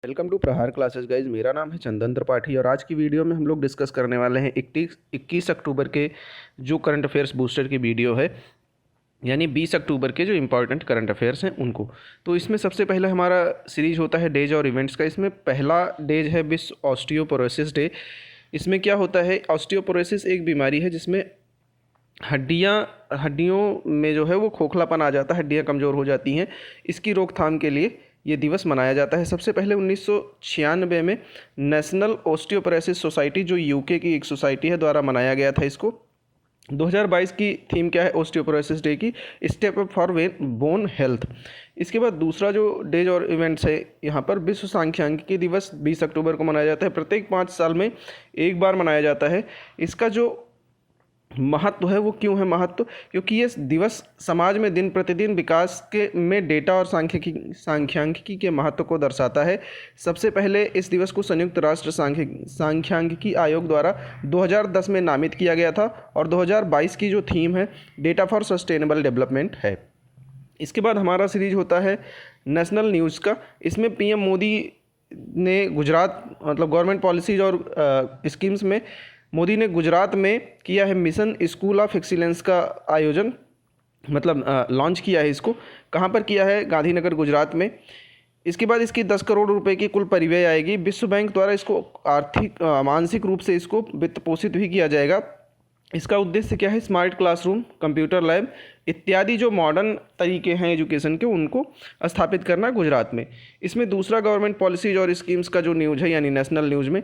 Welcome to प्रहार classes guys. मेरा नाम है चंदन त्रिपाठी और आज की वीडियो में हम लोग डिस्कस करने वाले हैं 21 अक्टूबर के जो करंट अफेयर्स बूस्टर की वीडियो है, यानी 20 अक्टूबर के जो इंपॉर्टेंट करंट अफेयर्स हैं उनको। तो इसमें सबसे पहले हमारा सीरीज होता है डेज और इवेंट्स का। इसमें पहला डेज है विश्व ऑस्टियोपोरोसिस डे। इसमें क्या होता है, ऑस्टियोपोरोसिस एक बीमारी है जिसमें हड्डियों में जो है वो खोखलापन आ जाता है, हड्डियाँ कमज़ोर हो जाती हैं। इसकी रोकथाम के लिए ये दिवस मनाया जाता है। सबसे पहले 1996 में नेशनल ऑस्टियोपोरोसिस सोसाइटी, जो यूके की एक सोसाइटी है, द्वारा मनाया गया था इसको। 2022 की थीम क्या है ऑस्टियोपोरोसिस डे की? Step up for bone health. इसके बाद दूसरा जो डेज और इवेंट्स है यहाँ पर, विश्व सांख्यिकी दिवस 20 अक्टूबर को मनाया जाता है। प्रत्येक 5 साल में एक बार मनाया जाता है। इसका जो महत्व है वो क्यों है महत्व? क्योंकि ये दिवस समाज में दिन प्रतिदिन विकास के में डेटा और सांख्यिकी के महत्व को दर्शाता है। सबसे पहले इस दिवस को संयुक्त राष्ट्र सांख्यिकी आयोग द्वारा 2010 में नामित किया गया था और 2022 की जो थीम है डेटा फॉर सस्टेनेबल डेवलपमेंट है। इसके बाद हमारा सीरीज होता है नेशनल न्यूज़ का। इसमें पीएम मोदी ने गुजरात, मतलब गवर्नमेंट पॉलिसीज और स्कीम्स में मोदी ने गुजरात में किया है मिशन स्कूल ऑफ एक्सीलेंस का आयोजन, मतलब लॉन्च किया है इसको। कहाँ पर किया है? गांधीनगर, गुजरात में। इसके बाद इसकी 10 करोड़ रुपए की कुल परिव्यय आएगी। विश्व बैंक द्वारा इसको आर्थिक मानसिक रूप से इसको वित्त पोषित भी किया जाएगा। इसका उद्देश्य क्या है? स्मार्ट क्लासरूम, कंप्यूटर लैब इत्यादि जो मॉडर्न तरीके हैं एजुकेशन के, उनको स्थापित करना गुजरात में। इसमें दूसरा गवर्नमेंट पॉलिसीज और स्कीम्स का जो न्यूज़ है, यानी नेशनल न्यूज़ में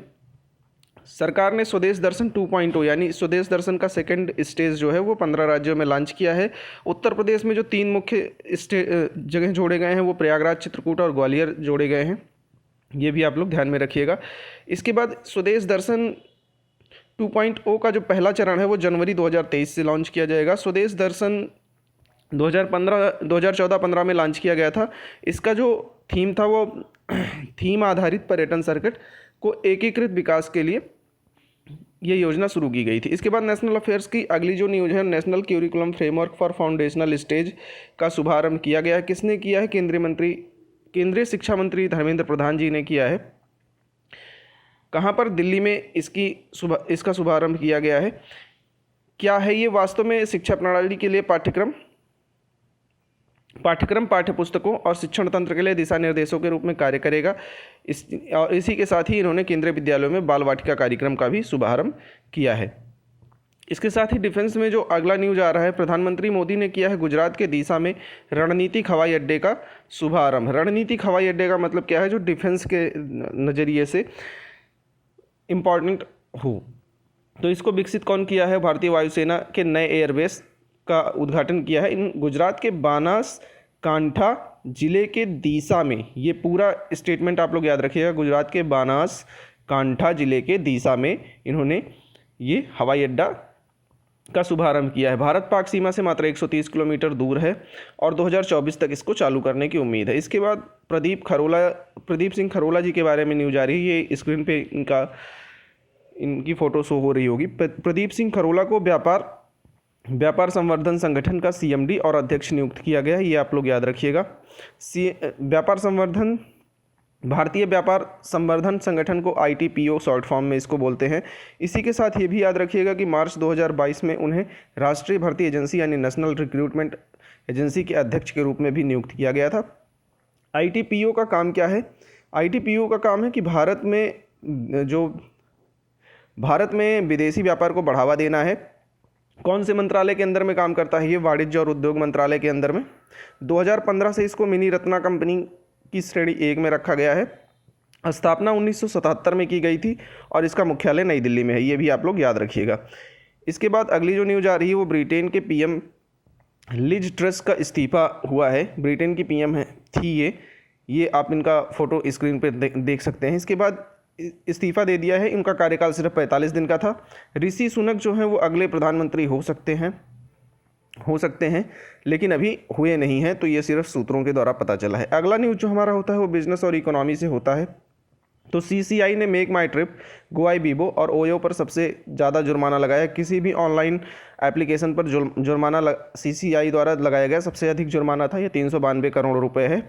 सरकार ने स्वदेश दर्शन 2.0 यानी स्वदेश दर्शन का सेकंड स्टेज जो है वो 15 राज्यों में लॉन्च किया है। उत्तर प्रदेश में जो 3 मुख्य जगह जोड़े गए हैं वो प्रयागराज, चित्रकूट और ग्वालियर जोड़े गए हैं। ये भी आप लोग ध्यान में रखिएगा। इसके बाद स्वदेश दर्शन 2.0 का जो पहला चरण है वो जनवरी 2023 से लॉन्च किया जाएगा। स्वदेश दर्शन 2014-15 में लॉन्च किया गया था। इसका जो थीम था वो थीम आधारित पर्यटन सर्किट को एकीकृत विकास के लिए ये योजना शुरू की गई थी। इसके बाद नेशनल अफेयर्स की अगली जो न्यूज़ है, national curriculum framework for foundational stage का शुभारंभ किया गया है। किसने किया है? केंद्रीय शिक्षा मंत्री धर्मेंद्र प्रधान जी ने किया है। कहाँ पर? दिल्ली में इसका शुभारंभ किया गया है। क्या है ये? वास्तव में शिक्षा प्रणाली के लिए पाठ्यक्रम, पाठ्यपुस्तकों और शिक्षण तंत्र के लिए दिशा निर्देशों के रूप में कार्य करेगा। और इसी के साथ ही इन्होंने केंद्रीय विद्यालयों में बाल वाटिका कार्यक्रम का भी शुभारंभ किया है। इसके साथ ही डिफेंस में जो अगला न्यूज़ आ रहा है, प्रधानमंत्री मोदी ने किया है गुजरात के दीसा में रणनीतिक हवाई अड्डे का शुभारंभ। रणनीतिक हवाई अड्डे का मतलब क्या है? जो डिफेंस के नज़रिए से इम्पॉर्टेंट हो। तो इसको विकसित कौन किया है? भारतीय वायुसेना के नए एयरबेस का उद्घाटन किया है इन गुजरात के बनासकांठा जिले के दीसा में। ये पूरा स्टेटमेंट आप लोग याद रखिएगा। गुजरात के बनासकांठा जिले के दीसा में इन्होंने ये हवाई अड्डा का शुभारंभ किया है। भारत पाक सीमा से मात्र 130 किलोमीटर दूर है और 2024 तक इसको चालू करने की उम्मीद है। इसके बाद प्रदीप सिंह खरोला जी के बारे में न्यूज़ आ रही है। ये स्क्रीन पे इनकी फ़ोटो शो हो रही होगी। प्रदीप सिंह खरोला को व्यापार संवर्धन संगठन का सीएमडी और अध्यक्ष नियुक्त किया गया है। ये आप लोग याद रखिएगा। भारतीय व्यापार संवर्धन संगठन को ITPO शॉर्ट फॉर्म में इसको बोलते हैं। इसी के साथ ये भी याद रखिएगा कि मार्च 2022 में उन्हें राष्ट्रीय भर्ती एजेंसी यानी नेशनल रिक्रूटमेंट एजेंसी के अध्यक्ष के रूप में भी नियुक्त किया गया था। ITPO का काम क्या है? ITPO का काम है कि भारत में विदेशी व्यापार को बढ़ावा देना है। कौन से मंत्रालय के अंदर में काम करता है? ये वाणिज्य और उद्योग मंत्रालय के अंदर में। 2015 से इसको मिनी रत्ना कंपनी की श्रेणी 1 में रखा गया है। स्थापना 1977 में की गई थी और इसका मुख्यालय नई दिल्ली में है। ये भी आप लोग याद रखिएगा। इसके बाद अगली जो न्यूज़ आ रही है वो ब्रिटेन के PM लिज ट्रस का इस्तीफा हुआ है। ब्रिटेन की PM थी ये आप इनका फ़ोटो स्क्रीन पर देख सकते हैं। इसके बाद इस्तीफा दे दिया है। इनका कार्यकाल सिर्फ 45 दिन का था। ऋषि सुनक जो हैं वो अगले प्रधानमंत्री हो सकते हैं लेकिन अभी हुए नहीं हैं, तो ये सिर्फ सूत्रों के द्वारा पता चला है। अगला न्यूज़ जो हमारा होता है वो बिजनेस और इकोनॉमी से होता है। तो CCI ने मेक माई ट्रिप, गोआईबीबो और ओयो पर सबसे ज़्यादा जुर्माना लगाया। किसी भी ऑनलाइन एप्लीकेशन पर जुर्माना CCI द्वारा लगाया गया सबसे अधिक जुर्माना था, ये 392 करोड़ रुपये है।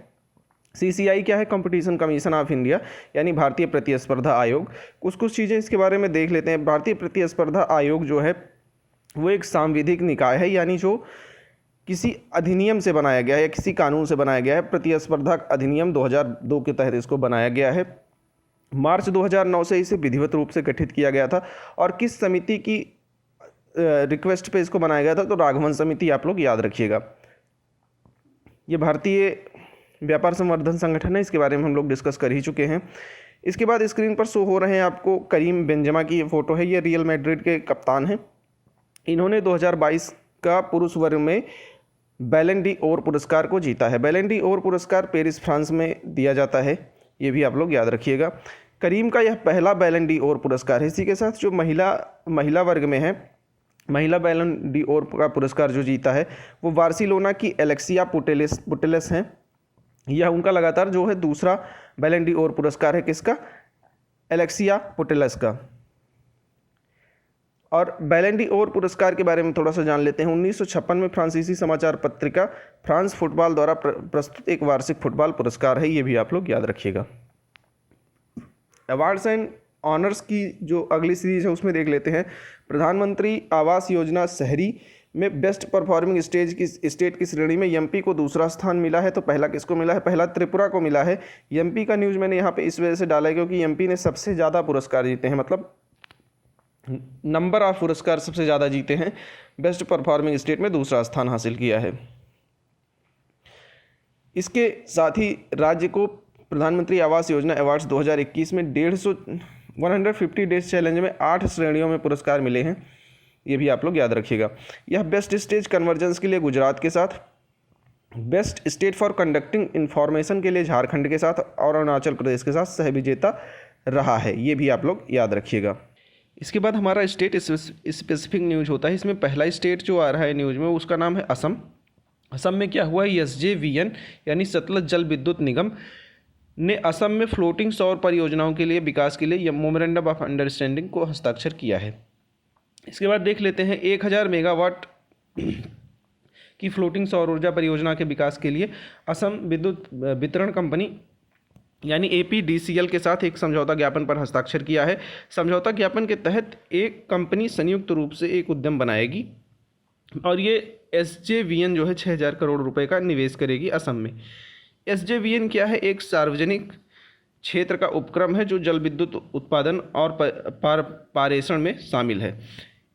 CCI क्या है? कंपटीशन कमीशन ऑफ इंडिया, यानी भारतीय प्रतिस्पर्धा आयोग। कुछ चीज़ें इसके बारे में देख लेते हैं। भारतीय प्रतिस्पर्धा आयोग जो है वो एक सांविधिक निकाय है, यानी जो किसी अधिनियम से बनाया गया है या किसी कानून से बनाया गया है। प्रतिस्पर्धा अधिनियम 2002 के तहत इसको बनाया गया है। मार्च 2009 से इसे विधिवत रूप से गठित किया गया था। और किस समिति की रिक्वेस्ट पे इसको बनाया गया था? तो राघवन समिति, आप लोग याद रखिएगा। ये भारतीय व्यापार संवर्धन संगठन है, इसके बारे में हम लोग डिस्कस कर ही चुके हैं। इसके बाद स्क्रीन पर शो हो रहे हैं आपको करीम बेंजेमा की ये फ़ोटो है। ये रियल मैड्रिड के कप्तान हैं। इन्होंने 2022 का पुरुष वर्ग में बैलन डी ओर पुरस्कार को जीता है। बैलन डी ओर पुरस्कार पेरिस, फ्रांस में दिया जाता है, ये भी आप लोग याद रखिएगा। करीम का यह पहला बैलन डी ओर पुरस्कार है। इसी के साथ जो महिला वर्ग में है, महिला बैलन डी ओर का पुरस्कार जो जीता है वो बार्सिलोना की एलेक्सिया पुटेलेस हैं। यह उनका लगातार जो है दूसरा बैलन डी ओर पुरस्कार है। किसका? एलेक्सिया पुटेलेस का। और बैलन डी ओर पुरस्कार के बारे में थोड़ा सा जान लेते हैं। 1956 में फ्रांसीसी समाचार पत्रिका फ्रांस फुटबॉल द्वारा प्रस्तुत एक वार्षिक फुटबॉल पुरस्कार है, ये भी आप लोग याद रखिएगा। अवार्ड्स एंड ऑनर्स की जो अगली सीरीज है उसमें देख लेते हैं। प्रधानमंत्री आवास योजना शहरी में बेस्ट परफॉर्मिंग स्टेट की श्रेणी में एमपी को दूसरा स्थान मिला है। तो पहला किसको मिला है? पहला त्रिपुरा को मिला है। एमपी का न्यूज़ मैंने यहाँ पे इस वजह से डाला है क्योंकि एमपी ने सबसे ज़्यादा पुरस्कार जीते हैं, मतलब नंबर ऑफ पुरस्कार सबसे ज़्यादा जीते हैं। बेस्ट परफॉर्मिंग स्टेट में दूसरा स्थान हासिल किया है। इसके साथ ही राज्य को प्रधानमंत्री आवास योजना अवार्ड्स 2021 में 150 डेज चैलेंज में 8 श्रेणियों में पुरस्कार मिले हैं, ये भी आप लोग याद रखिएगा। यह बेस्ट स्टेज कन्वर्जेंस के लिए गुजरात के साथ, best state for conducting information के लिए झारखंड के साथ और अरुणाचल प्रदेश के साथ सह विजेता रहा है, ये भी आप लोग याद रखिएगा। इसके बाद हमारा स्टेट स्पेसिफिक न्यूज होता है। इसमें पहला स्टेट जो आ रहा है न्यूज में उसका नाम है असम। असम में क्या हुआ? SJVN यानी सतलज जल विद्युत निगम ने असम में फ्लोटिंग सौर परियोजनाओं के लिए विकास के लिए मेमोरेंडम ऑफ अंडरस्टैंडिंग को हस्ताक्षर किया है। इसके बाद देख लेते हैं 1000 मेगावाट की फ्लोटिंग सौर ऊर्जा परियोजना के विकास के लिए असम विद्युत वितरण कंपनी यानी APDCL के साथ एक समझौता ज्ञापन पर हस्ताक्षर किया है। समझौता ज्ञापन के तहत एक कंपनी संयुक्त रूप से एक उद्यम बनाएगी और ये SJVN जो है 6000 करोड़ रुपए का निवेश करेगी असम में। SJVN क्या है? एक सार्वजनिक क्षेत्र का उपक्रम है जो जल विद्युत उत्पादन और पारेषण में शामिल है।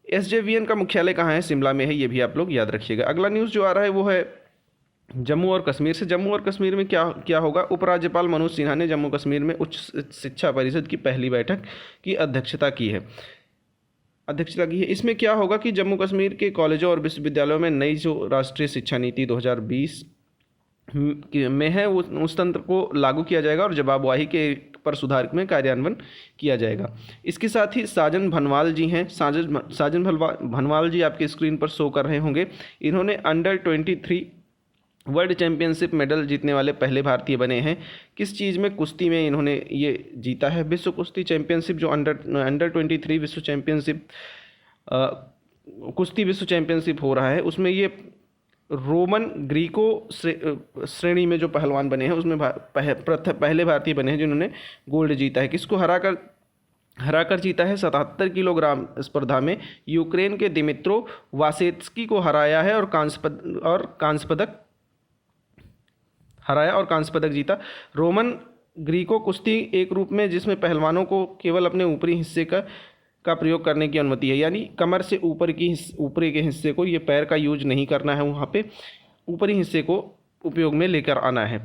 SJVN का मुख्यालय कहाँ है? शिमला में है, ये भी आप लोग याद रखिएगा। अगला न्यूज़ जो आ रहा है वो है जम्मू और कश्मीर से। जम्मू और कश्मीर में क्या होगा? उपराज्यपाल मनोज सिन्हा ने जम्मू कश्मीर में उच्च शिक्षा परिषद की पहली बैठक की अध्यक्षता की है। इसमें क्या होगा कि जम्मू कश्मीर के कॉलेजों और विश्वविद्यालयों में नई जो राष्ट्रीय शिक्षा नीति 2020 में है उस तंत्र को लागू किया जाएगा और जवाबवाही के पर सुधार में कार्यान्वयन किया जाएगा। इसके साथ ही साजन भनवाल जी हैं। साजन भनवाल जी आपके स्क्रीन पर शो कर रहे होंगे। इन्होंने अंडर-23 वर्ल्ड चैंपियनशिप मेडल जीतने वाले पहले भारतीय बने हैं। किस चीज़ में? कुश्ती में इन्होंने ये जीता है। विश्व कुश्ती चैंपियनशिप जो अंडर-23 विश्व चैंपियनशिप कुश्ती विश्व चैंपियनशिप हो रहा है उसमें ये रोमन ग्रीको श्रेणी में जो पहलवान बने हैं उसमें पहले भारतीय बने हैं जिन्होंने गोल्ड जीता है। किसको हराकर जीता है? 77 किलोग्राम स्पर्धा में यूक्रेन के दिमित्रो वासेत्स्की को हराया है और कांस्य पदक जीता। रोमन ग्रीको कुश्ती एक रूप में जिसमें पहलवानों को केवल अपने ऊपरी हिस्से का प्रयोग करने की अनुमति है, यानी कमर से ऊपरी के हिस्से को, ये पैर का यूज नहीं करना है, वहाँ पे ऊपरी हिस्से को उपयोग में लेकर आना है।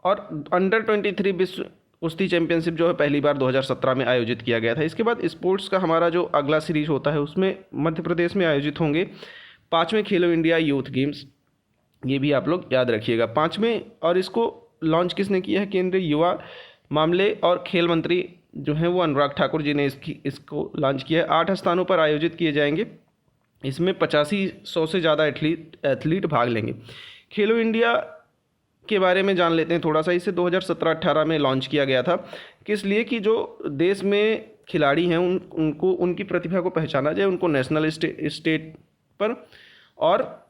और अंडर-23 विश्व कुश्ती चैंपियनशिप जो है पहली बार 2017 में आयोजित किया गया था। इसके बाद स्पोर्ट्स का हमारा जो अगला सीरीज होता है उसमें मध्य प्रदेश में आयोजित होंगे 5वें खेलो इंडिया यूथ गेम्स, ये भी आप लोग याद रखिएगा। 5वें, और इसको लॉन्च किसने किया है? केंद्रीय युवा मामले और खेल मंत्री जो हैं वो अनुराग ठाकुर जी ने इसको लॉन्च किया है। 8 स्थानों पर आयोजित किए जाएंगे। इसमें 8500 से ज़्यादा एथलीट भाग लेंगे। खेलो इंडिया के बारे में जान लेते हैं थोड़ा सा। इसे 2017-18 में लॉन्च किया गया था। किस लिए? कि जो देश में खिलाड़ी हैं उनको उनकी प्रतिभा को पहचाना जाए, उनको नेशनल स्टेट पर और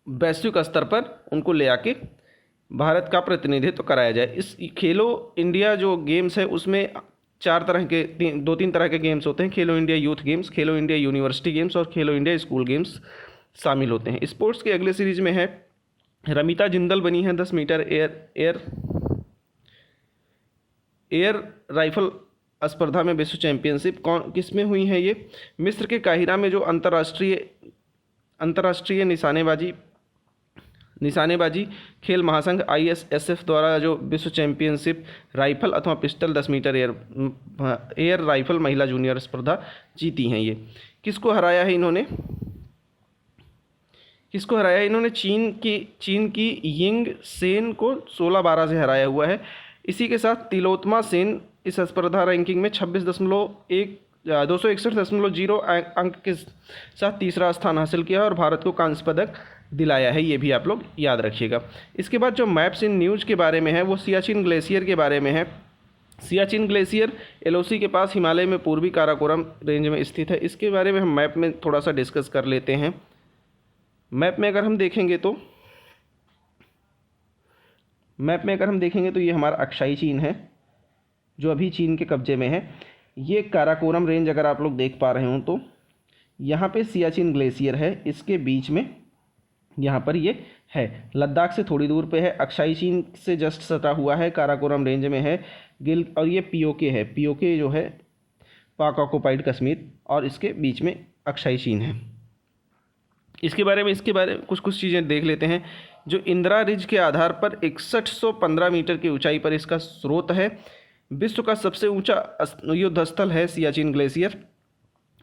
वैश्विक स्तर पर उनको ले आके भारत का प्रतिनिधित्व कराया जाए। इस खेलो इंडिया जो गेम्स है उसमें दो तीन तरह के गेम्स होते हैं। खेलो इंडिया यूथ गेम्स, खेलो इंडिया यूनिवर्सिटी गेम्स और खेलो इंडिया स्कूल गेम्स शामिल होते हैं। स्पोर्ट्स के अगले सीरीज में है रमिता जिंदल बनी है 10 मीटर एयर राइफल स्पर्धा में विश्व चैंपियनशिप। किस में हुई है ये? मिस्र के काहिरा में जो अंतर्राष्ट्रीय निशानेबाजी खेल महासंघ ISSF द्वारा जो विश्व चैंपियनशिप राइफल अथवा पिस्टल 10 मीटर एयर राइफल महिला जूनियर स्पर्धा जीती हैं। ये किसको हराया है इन्होंने? चीन की यिंग सेन को 16-12 से हराया हुआ है। इसी के साथ तिलोत्मा सेन इस स्पर्धा रैंकिंग में 261.0 अंक के साथ तीसरा स्थान हासिल किया और भारत को कांस्य पदक दिलाया है। ये भी आप लोग याद रखिएगा। इसके बाद जो मैप्स इन न्यूज़ के बारे में है वो सियाचिन ग्लेशियर के बारे में है। सियाचिन ग्लेशियर LOC के पास हिमालय में पूर्वी काराकोरम रेंज में स्थित है। इसके बारे में हम मैप में थोड़ा सा डिस्कस कर लेते हैं। मैप में अगर हम देखेंगे तो ये हमारा अक्साई चीन है जो अभी चीन के कब्जे में है। ये काराकोरम रेंज अगर आप लोग देख पा रहे हो तो यहाँ पे सियाचिन ग्लेशियर है, इसके बीच में यहाँ पर ये है। लद्दाख से थोड़ी दूर पे है, अक्साई चीन से जस्ट सटा हुआ है, काराकोरम रेंज में है। और ये POK है, POK जो है पाक ऑक्युपाइड कश्मीर, और इसके बीच में अक्साई चीन है। इसके बारे में कुछ चीज़ें देख लेते हैं। जो इंदिरा रिज के आधार पर 6115 मीटर की ऊंचाई पर इसका स्रोत है। विश्व का सबसे ऊंचा युद्ध स्थल है सियाचिन ग्लेशियर,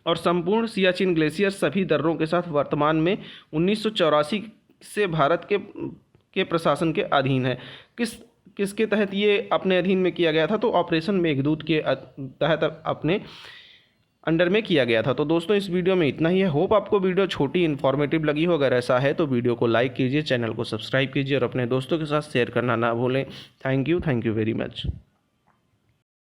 और संपूर्ण सियाचिन ग्लेशियर सभी दर्रों के साथ वर्तमान में 1984 से भारत के प्रशासन के अधीन है। किसके तहत ये अपने अधीन में किया गया था? तो ऑपरेशन मेघदूत के तहत अपने अंडर में किया गया था। तो दोस्तों इस वीडियो में इतना ही है। होप आपको वीडियो छोटी इन्फॉर्मेटिव लगी हो। अगर ऐसा है तो वीडियो को लाइक कीजिए, चैनल को सब्सक्राइब कीजिए और अपने दोस्तों के साथ शेयर करना ना भूलें। Thank you very much.